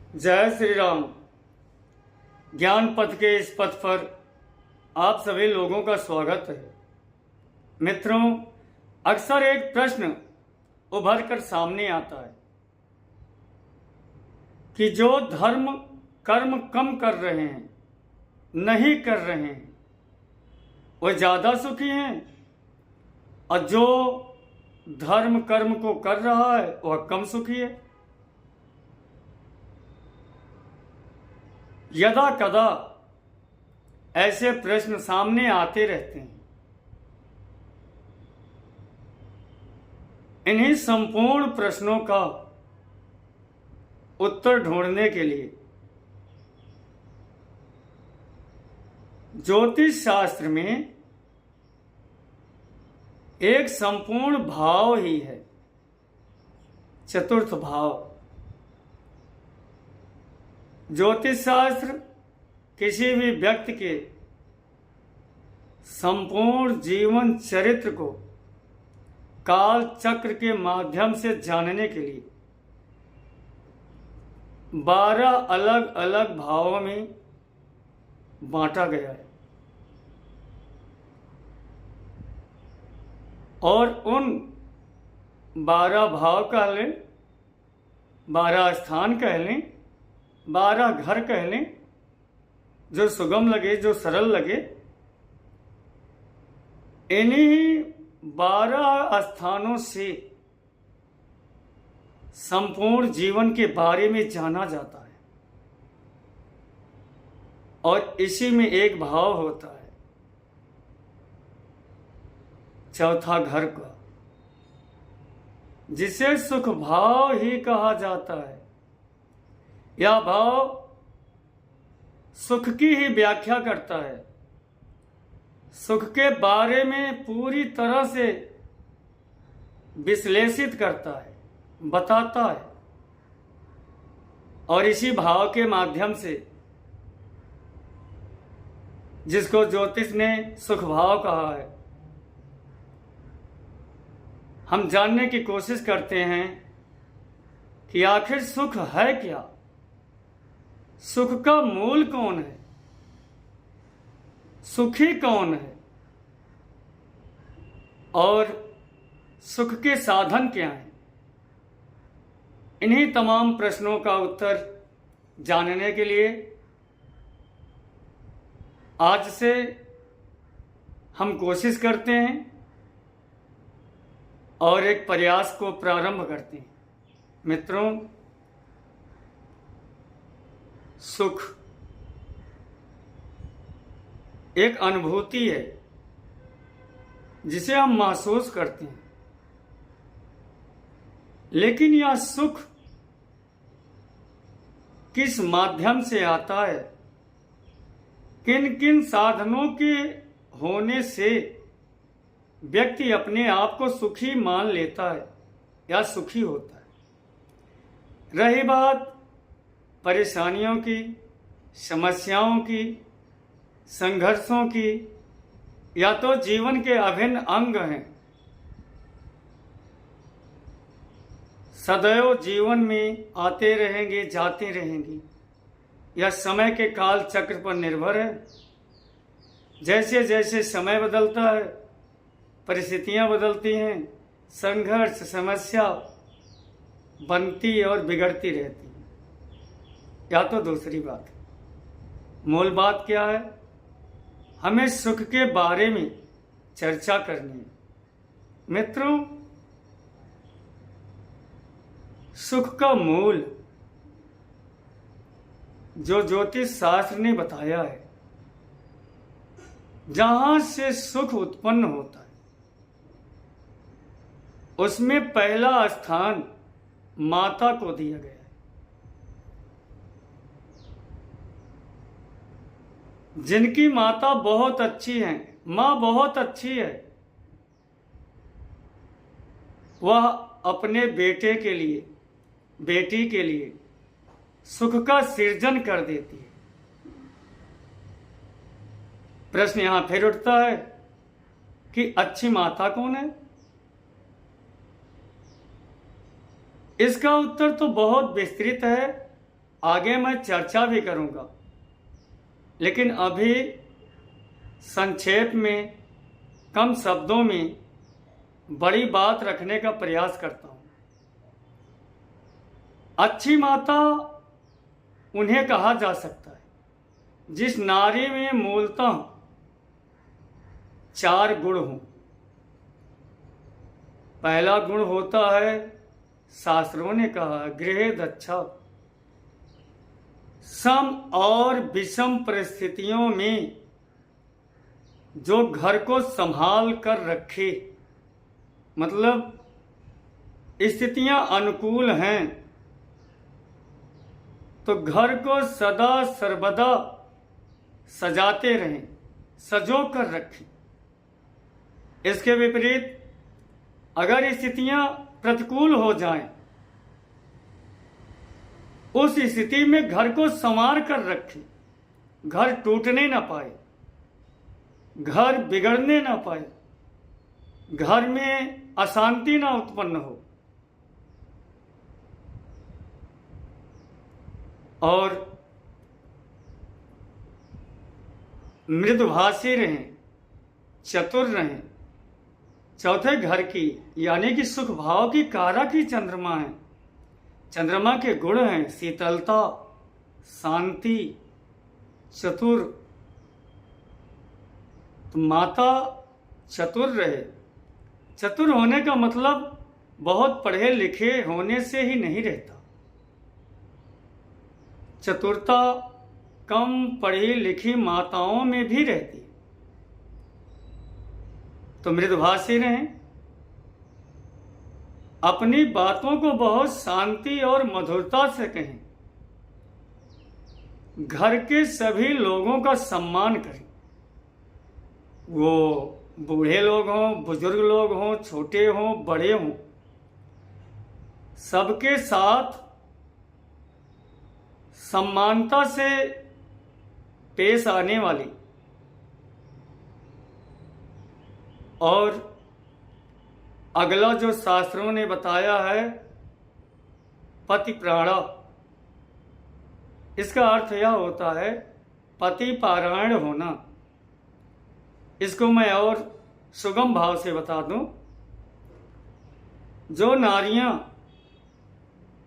जय श्री राम। ज्ञान पथ के इस पथ पर आप सभी लोगों का स्वागत है। मित्रों, अक्सर एक प्रश्न उभर कर सामने आता है कि जो धर्म कर्म कम कर रहे हैं, नहीं कर रहे हैं, वो ज़्यादा सुखी हैं, और जो धर्म कर्म को कर रहा है वह कम सुखी है। यदा कदा ऐसे प्रश्न सामने आते रहते हैं। इन्हीं संपूर्ण प्रश्नों का उत्तर ढूंढने के लिए ज्योतिष शास्त्र में एक संपूर्ण भाव ही है, चतुर्थ भाव। ज्योतिष शास्त्र किसी भी व्यक्ति के संपूर्ण जीवन चरित्र को काल चक्र के माध्यम से जानने के लिए 12 अलग अलग भावों में बांटा गया है, और उन 12 भाव कह लें, 12 स्थान कह लें, 12 घर कह लें, जो सुगम लगे, जो सरल लगे, इन्हीं 12 स्थानों से संपूर्ण जीवन के बारे में जाना जाता है। और इसी में एक भाव होता है, चौथा घर का, जिसे सुख भाव ही कहा जाता है। यह भाव सुख की ही व्याख्या करता है, सुख के बारे में पूरी तरह से विश्लेषित करता है, बताता है। और इसी भाव के माध्यम से, जिसको ज्योतिष ने सुख भाव कहा है, हम जानने की कोशिश करते हैं कि आखिर सुख है क्या, सुख का मूल कौन है, सुखी कौन है, और सुख के साधन क्या हैं। इन्हीं तमाम प्रश्नों का उत्तर जानने के लिए आज से हम कोशिश करते हैं और एक प्रयास को प्रारंभ करते हैं। मित्रों, सुख एक अनुभूति है जिसे हम महसूस करते हैं, लेकिन यह सुख किस माध्यम से आता है, किन किन साधनों के होने से व्यक्ति अपने आप को सुखी मान लेता है या सुखी होता है। रही बात परेशानियों की, समस्याओं की, संघर्षों की, या तो जीवन के अभिन्न अंग हैं, सदैव जीवन में आते रहेंगे, जाते रहेंगे, यह समय के काल चक्र पर निर्भर है। जैसे जैसे समय बदलता है, परिस्थितियां बदलती हैं, संघर्ष, समस्या बनती और बिगड़ती रहती है। या तो दूसरी बात, मूल बात क्या है, हमें सुख के बारे में चर्चा करनी है। मित्रों, सुख का मूल जो ज्योतिष शास्त्र ने बताया है, जहां से सुख उत्पन्न होता है, उसमें पहला स्थान माता को दिया गया है। जिनकी माता बहुत अच्छी है, मां बहुत अच्छी है, वह अपने बेटे के लिए, बेटी के लिए सुख का सृजन कर देती है। प्रश्न यहां फिर उठता है कि अच्छी माता कौन है। इसका उत्तर तो बहुत विस्तृत है आगे मैं चर्चा भी करूंगा, लेकिन अभी संक्षेप में, कम शब्दों में बड़ी बात रखने का प्रयास करता हूं। अच्छी माता उन्हें कहा जा सकता है जिस नारी में मूलतः 4 गुण हों। पहला गुण होता है, शास्त्रों ने कहा, गृहे दक्षा। सम और विषम परिस्थितियों में जो घर को संभाल कर रखे, मतलब स्थितियां अनुकूल हैं तो घर को सदा सर्वदा सजाते रहें, सजो कर रखें। इसके विपरीत अगर स्थितियां प्रतिकूल हो जाएं, उस स्थिति में घर को संवार कर रखें, घर टूटने ना पाए, घर बिगड़ने ना पाए, घर में अशांति ना उत्पन्न हो, और मृदुभाषी रहें, चतुर रहें। चौथे, घर की यानी कि सुख भाव की कारक ही चंद्रमा है। चंद्रमा के गुण हैं शीतलता, शांति, चतुर। तो माता चतुर रहे। चतुर होने का मतलब बहुत पढ़े लिखे होने से ही नहीं रहता। चतुरता कम पढ़ी लिखी माताओं में भी रहती है। तो मृदुभाषी रहें, अपनी बातों को बहुत शांति और मधुरता से कहें, घर के सभी लोगों का सम्मान करें, वो बूढ़े लोग हों, बुजुर्ग लोग हों, छोटे हों, बड़े हों, सबके साथ समानता से पेश आने वाली और अगला जो शास्त्रों ने बताया है पति प्राणा, इसका अर्थ यह होता है पति पारायण होना। इसको मैं और सुगम भाव से बता दूं, जो नारियां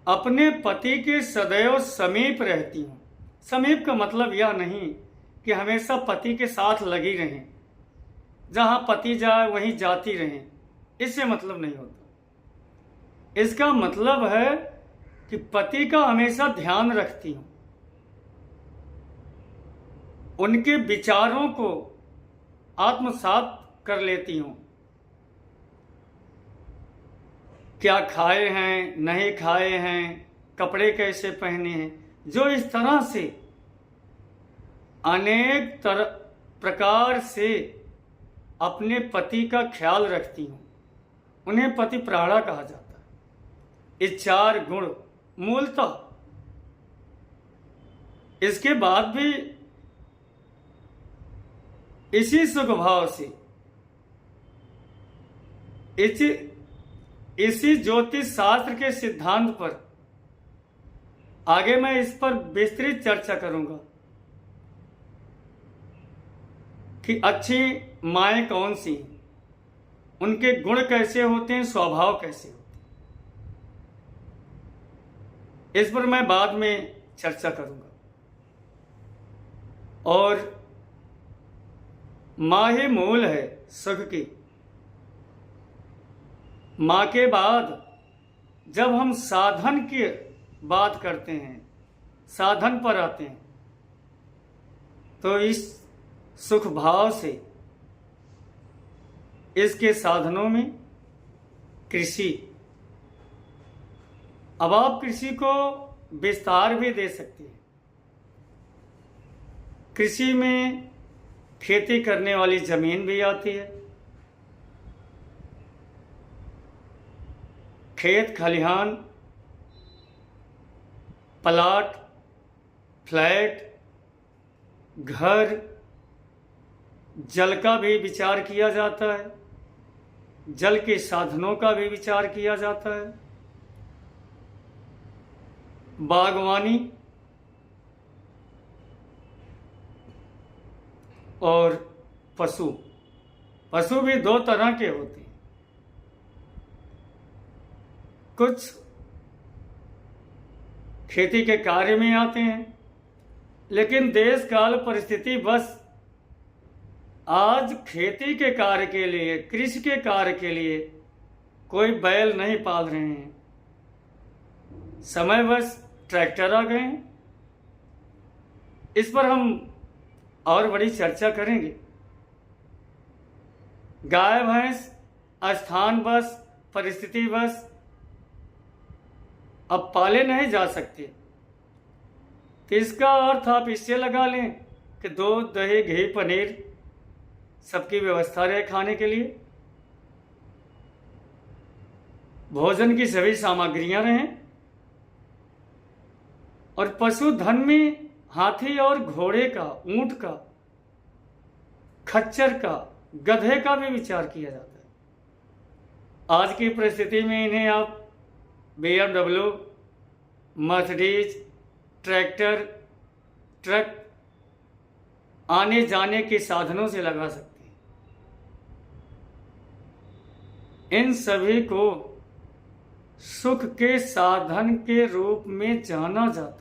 अपने पति के सदैव समीप रहती हूं। समीप का मतलब यह नहीं कि हमेशा पति के साथ लगी रहें, जहां पति जाए वहीं जाती रहें, इससे मतलब नहीं होता। इसका मतलब है कि पति का हमेशा ध्यान रखती हूं, उनके विचारों को आत्मसात कर लेती हूं। क्या खाए हैं, नहीं खाए हैं, कपड़े कैसे पहने हैं, जो इस तरह से अनेक प्रकार से अपने पति का ख्याल रखती हूं, उन्हें पति प्राणा कहा जाता है। ये 4 गुण मूलतः। इसके बाद भी इसी सुखभाव से, इसी ज्योतिष शास्त्र के सिद्धांत पर आगे मैं इस पर विस्तृत चर्चा करूंगा कि अच्छी माएँ कौन सी हैं, उनके गुण कैसे होते हैं, स्वभाव कैसे होते हैं, इस पर मैं बाद में चर्चा करूंगा। और माँ ही मूल है सुख की। माँ के बाद जब हम साधन की बात करते हैं, साधन पर आते हैं, तो इस सुख भाव से इसके साधनों में कृषि। अब आप कृषि को विस्तार भी दे सकते हैं। कृषि में खेती करने वाली जमीन भी आती है, खेत खलिहान, प्लाट, फ्लैट, घर, जल का भी विचार किया जाता है, जल के साधनों का भी विचार किया जाता है, बागवानी, और पशु। पशु भी दो तरह के होते हैं। कुछ खेती के कार्य में आते हैं, लेकिन देश काल परिस्थिति बस आज खेती के कार्य के लिए, कृषि के कार्य के लिए कोई बैल नहीं पाल रहे हैं। समय बस ट्रैक्टर आ गए हैं। इस पर हम और बड़ी चर्चा करेंगे। गाय भैंस स्थान बस, परिस्थिति बस अब पाले नहीं जा सकते। तो इसका अर्थ आप इससे लगा लें कि दूध, दही, घी, पनीर सबकी व्यवस्था रहे खाने के लिए, भोजन की सभी सामग्रियां रहें, और पशुधन में हाथी और घोड़े का, ऊंट का, खच्चर का, गधे का भी विचार किया जाता है। आज की परिस्थिति में इन्हें आप BMW, मर्सिडीज, ट्रैक्टर, ट्रक आने जाने के साधनों से लगा सकते हैं। इन सभी को सुख के साधन के रूप में जाना जाता है।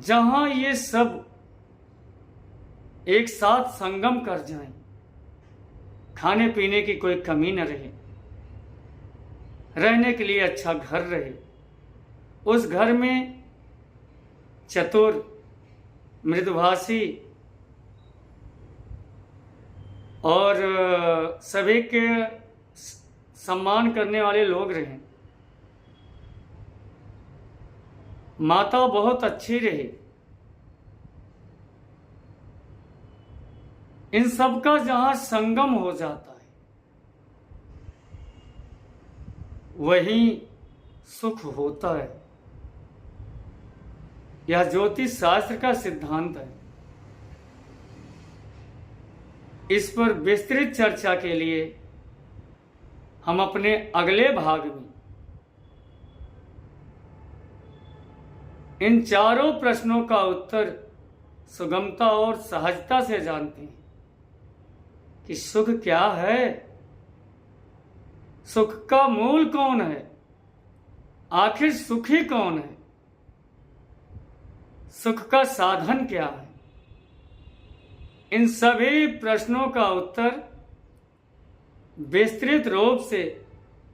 जहां ये सब एक साथ संगम कर जाएं, खाने पीने की कोई कमी न रहे, रहने के लिए अच्छा घर रहे, उस घर में चतुर, मृदुभाषी और सभी के सम्मान करने वाले लोग रहें, माता बहुत अच्छी रहे, इन सब का जहां संगम हो जाता है वहीं सुख होता है। यह ज्योतिष शास्त्र का सिद्धांत है। इस पर विस्तृत चर्चा के लिए हम अपने अगले भाग में इन चारों प्रश्नों का उत्तर सुगमता और सहजता से जानते हैं कि सुख क्या है, सुख का मूल कौन है, आखिर सुखी कौन है, सुख का साधन क्या है। इन सभी प्रश्नों का उत्तर विस्तृत रूप से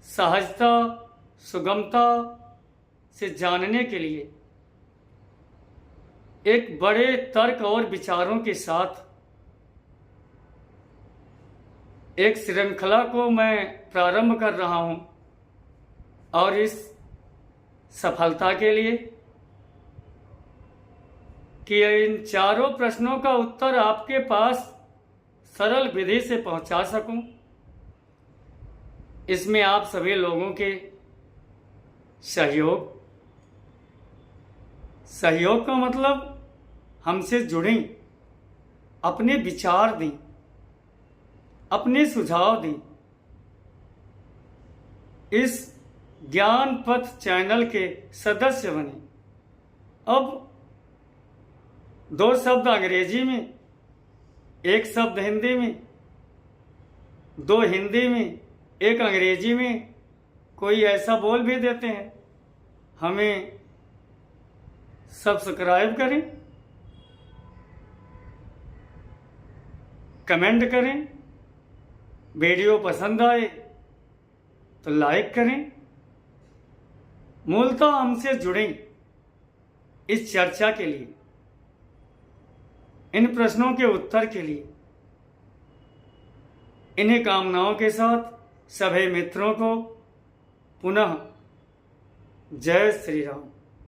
सहजता, सुगमता से जानने के लिए एक बड़े तर्क और विचारों के साथ एक श्रृंखला को मैं प्रारंभ कर रहा हूं, और इस सफलता के लिए कि इन चारों प्रश्नों का उत्तर आपके पास सरल विधि से पहुंचा सकूं, इसमें आप सभी लोगों के सहयोग का मतलब हमसे जुड़ें, अपने विचार दें, अपने सुझाव दें। इस ज्ञान पथ चैनल के सदस्य बने। अब 2 शब्द अंग्रेजी में, 1 शब्द हिंदी में, 2 हिंदी में, 1 अंग्रेजी में कोई ऐसा बोल भी देते हैं। हमें सब्सक्राइब करें, कमेंट करें, वीडियो पसंद आए तो लाइक करें। मूलतः हमसे जुड़ें इस चर्चा के लिए, इन प्रश्नों के उत्तर के लिए। इन्हीं कामनाओं के साथ सभी मित्रों को पुनः जय श्री राम।